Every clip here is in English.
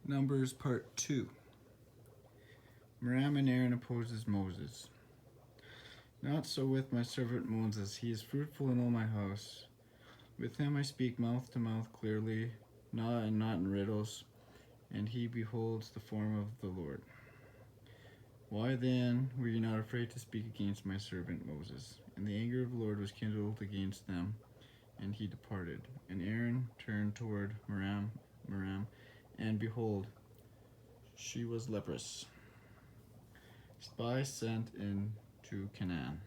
Numbers Part 2. Miriam and Aaron opposes Moses. Not so with my servant Moses, he is fruitful in all my house. With him I speak mouth to mouth clearly, not in riddles, and he beholds the form of the Lord. Why then were you not afraid to speak against my servant Moses? And the anger of the Lord was kindled against them, and he departed. And Aaron turned toward Miriam, and behold, she was leprous. Spies sent into Canaan.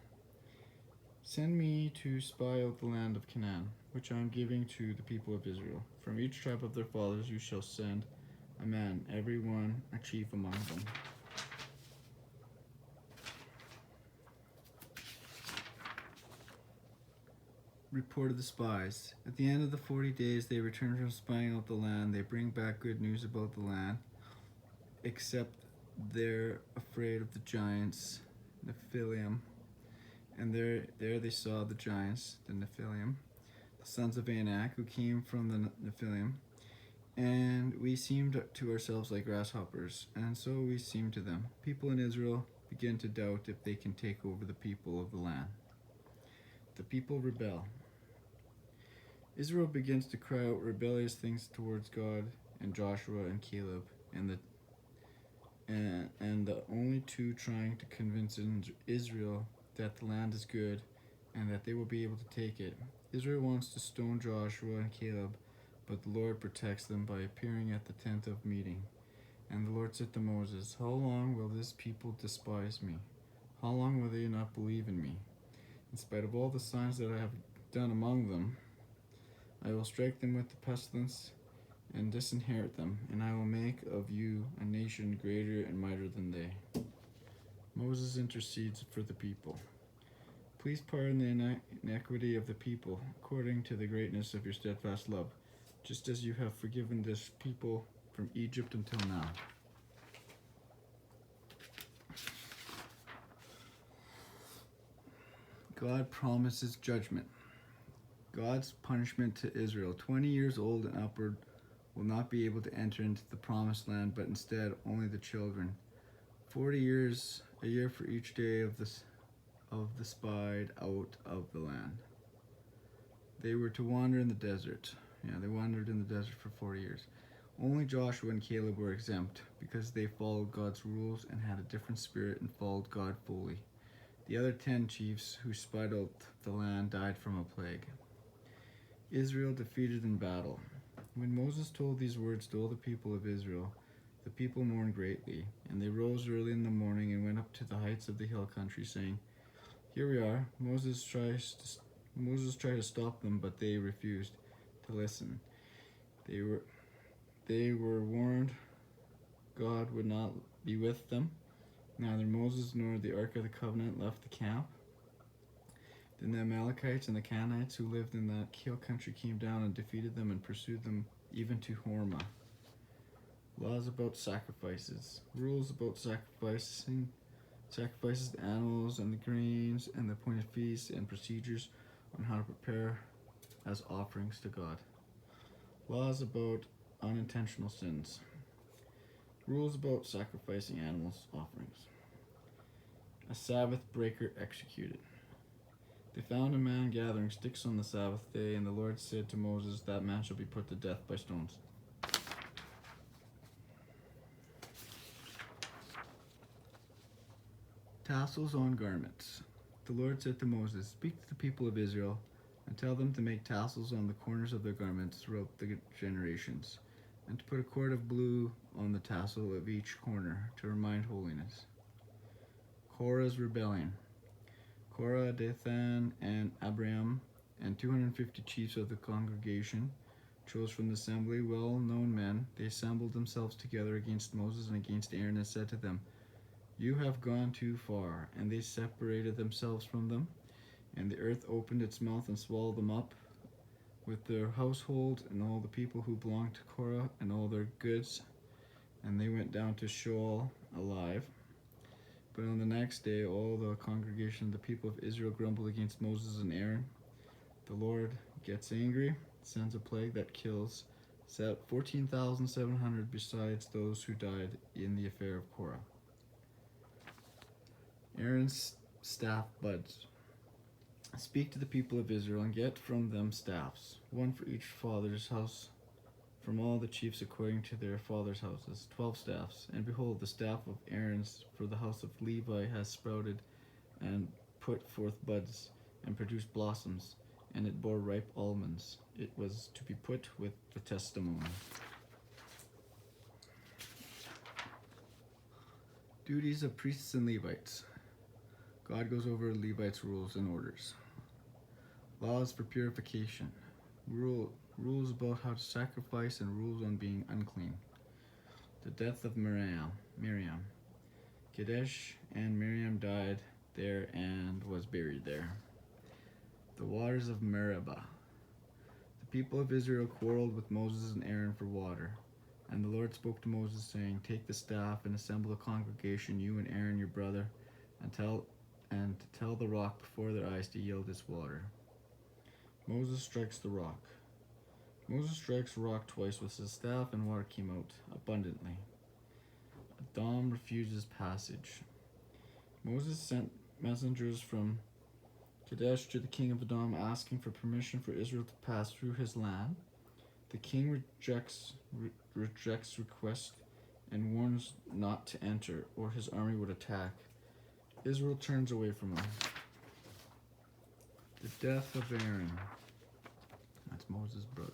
Send me to spy out the land of Canaan, which I am giving to the people of Israel. From each tribe of their fathers you shall send a man, every one a chief among them. Report of the spies. At the end of the 40 days they return from spying out the land. They bring back good news about the land, except they're afraid of the giants, Nephilim. And there they saw the giants, the Nephilim, the sons of Anak, who came from the Nephilim. And we seemed to ourselves like grasshoppers, and so we seemed to them. People in Israel begin to doubt if they can take over the people of the land. The people rebel. Israel begins to cry out rebellious things towards God and Joshua and Caleb, and the only two trying to convince Israel that the land is good and that they will be able to take it. Israel wants to stone Joshua and Caleb, but the Lord protects them by appearing at the tent of meeting. And the Lord said to Moses, "How long will this people despise me? How long will they not believe in me? In spite of all the signs that I have done among them, I will strike them with the pestilence and disinherit them, and I will make of you a nation greater and mightier than they." Moses intercedes for the people. Please pardon the iniquity of the people, according to the greatness of your steadfast love, just as you have forgiven this people from Egypt until now. God promises judgment. God's punishment to Israel: 20 years old and upward will not be able to enter into the promised land, but instead only the children. 40 years, a year for each day of the spied out of the land. They were to wander in the desert. They wandered in the desert for 40 years. Only Joshua and Caleb were exempt because they followed God's rules and had a different spirit and followed God fully. The other 10 chiefs who spied out the land died from a plague. Israel defeated in battle. When Moses told these words to all the people of Israel, the people mourned greatly, and they rose early in the morning and went up to the heights of the hill country, saying, "Here we are." Moses tried to stop them, but they refused to listen. They were warned God would not be with them. Neither Moses nor the Ark of the Covenant left the camp. Then the Amalekites and the Canaanites who lived in that hill country came down and defeated them and pursued them even to Hormah. Laws about sacrifices. Rules about sacrifices to animals and the grains and the appointed feasts and procedures on how to prepare as offerings to God. Laws about unintentional sins. Rules about sacrificing animals' offerings. A Sabbath breaker executed. They found a man gathering sticks on the Sabbath day, and the Lord said to Moses, "That man shall be put to death by stones." Tassels on garments. The Lord said to Moses, "Speak to the people of Israel and tell them to make tassels on the corners of their garments throughout the generations, and to put a cord of blue on the tassel of each corner to remind holiness." Korah's rebellion. Korah, Dathan, and Abiram, and 250 chiefs of the congregation, chose from the assembly well-known men. They assembled themselves together against Moses and against Aaron and said to them, "You have gone too far." And they separated themselves from them, and the earth opened its mouth and swallowed them up with their household and all the people who belonged to Korah and all their goods, and they went down to Sheol alive. But on the next day, all the congregation of the people of Israel grumbled against Moses and Aaron. The Lord gets angry, sends a plague that kills set 14,700 besides those who died in the affair of Korah. Aaron's staff buds. Speak to the people of Israel and get from them staffs, one for each father's house, from all the chiefs according to their fathers' houses, 12 staffs. And behold, the staff of Aaron's for the house of Levi has sprouted and put forth buds and produced blossoms, and it bore ripe almonds. It was to be put with the testimony. Duties of priests and Levites. God goes over Levites' rules and orders. Laws for purification. Rules about how to sacrifice and rules on being unclean. The death of Miriam. Kadesh and Miriam died there and was buried there. The waters of Meribah. The people of Israel quarreled with Moses and Aaron for water. And the Lord spoke to Moses, saying, Take the staff and assemble the congregation, you and Aaron your brother, and tell the rock before their eyes to yield its water. Moses strikes the rock. Moses strikes the rock twice with his staff, and water came out abundantly. Adam refuses passage. Moses sent messengers from Kadesh to the king of Edom, asking for permission for Israel to pass through his land. The king rejects request and warns not to enter, or his army would attack. Israel turns away from him. The death of Aaron. That's Moses' brother.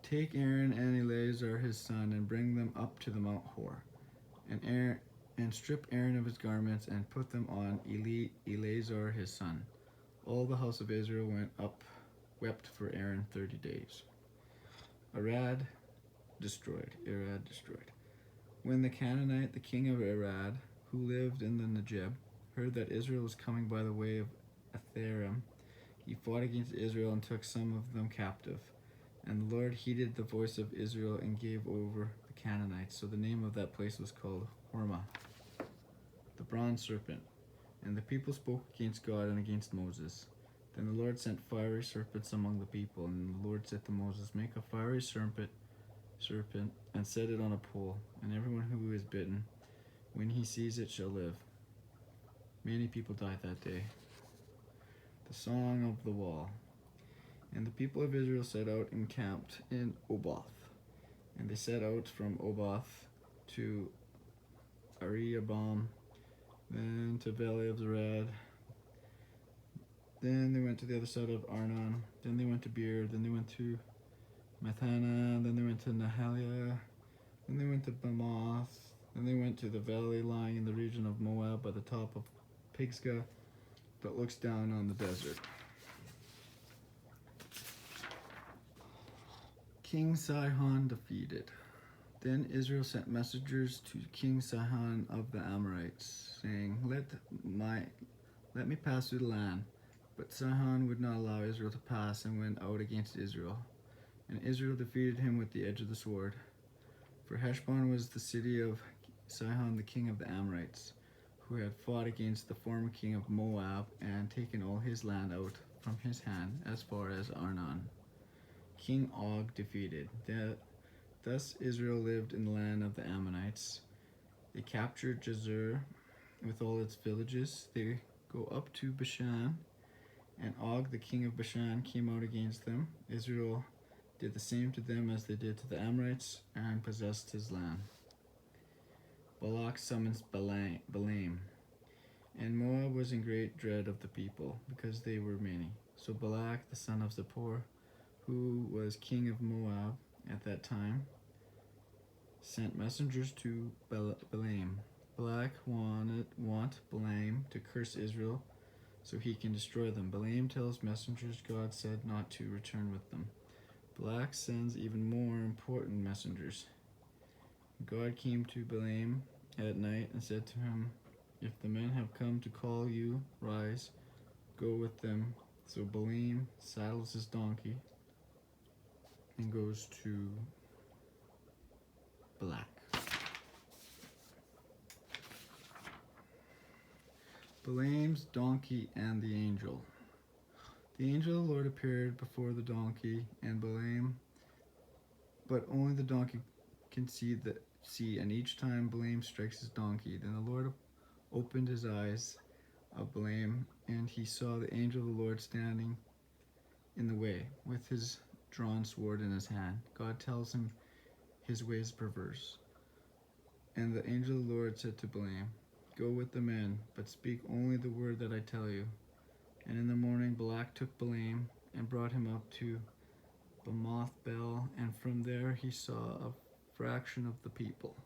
Take Aaron and Eleazar his son, and bring them up to the Mount Hor, and strip Aaron of his garments, and put them on Eleazar his son. All the house of Israel wept for Aaron 30 days. Arad destroyed. When the Canaanite, the king of Arad, who lived in the Negeb, heard that Israel was coming by the way of Atharim, he fought against Israel and took some of them captive. And the Lord heeded the voice of Israel and gave over the Canaanites. So the name of that place was called Hormah. The bronze serpent. And the people spoke against God and against Moses. Then the Lord sent fiery serpents among the people. And the Lord said to Moses, Make a fiery serpent and set it on a pole. And everyone who is bitten, when he sees it, shall live. Many people died that day. The Song of the Wall. And the people of Israel set out and camped in Oboth. And they set out from Oboth to Ariabam, then to Valley of Zerad. Then they went to the other side of Arnon. Then they went to Beer. Then they went to Mathana. Then they went to Nahaliah. Then they went to Bamoth. Then they went to the valley lying in the region of Moab by the top of Pisgah that looks down on the desert. King Sihon defeated. Then Israel sent messengers to King Sihon of the Amorites, saying, Let me pass through the land. But Sihon would not allow Israel to pass, and went out against Israel. And Israel defeated him with the edge of the sword. For Heshbon was the city of Sihon the king of the Amorites, who had fought against the former king of Moab, and taken all his land out from his hand as far as Arnon. King Og defeated. Thus Israel lived in the land of the Ammonites. They captured Jazer with all its villages. They go up to Bashan, and Og the king of Bashan came out against them. Israel did the same to them as they did to the Amorites, and possessed his land. Balak summons Balaam. And Moab was in great dread of the people, because they were many. So Balak the son of Zippor, who was king of Moab at that time, sent messengers to Balaam. Balak want Balaam to curse Israel so he can destroy them. Balaam tells messengers God said not to return with them. Balak sends even more important messengers. God came to Balaam at night and said to him, If the men have come to call you, rise, go with them. So Balaam saddles his donkey and goes to Balak. Balaam's donkey and the angel. The angel of the Lord appeared before the donkey, and Balaam but only the donkey can see, and each time Balaam strikes his donkey. Then the Lord opened his eyes of Balaam, and he saw the angel of the Lord standing in the way, with his drawn sword in his hand. God tells him his way is perverse. And the angel of the Lord said to Balaam, "Go with the men, but speak only the word that I tell you." And in the morning Balak took Balaam and brought him up to Bamoth Bel, and from there he saw a fraction of the people.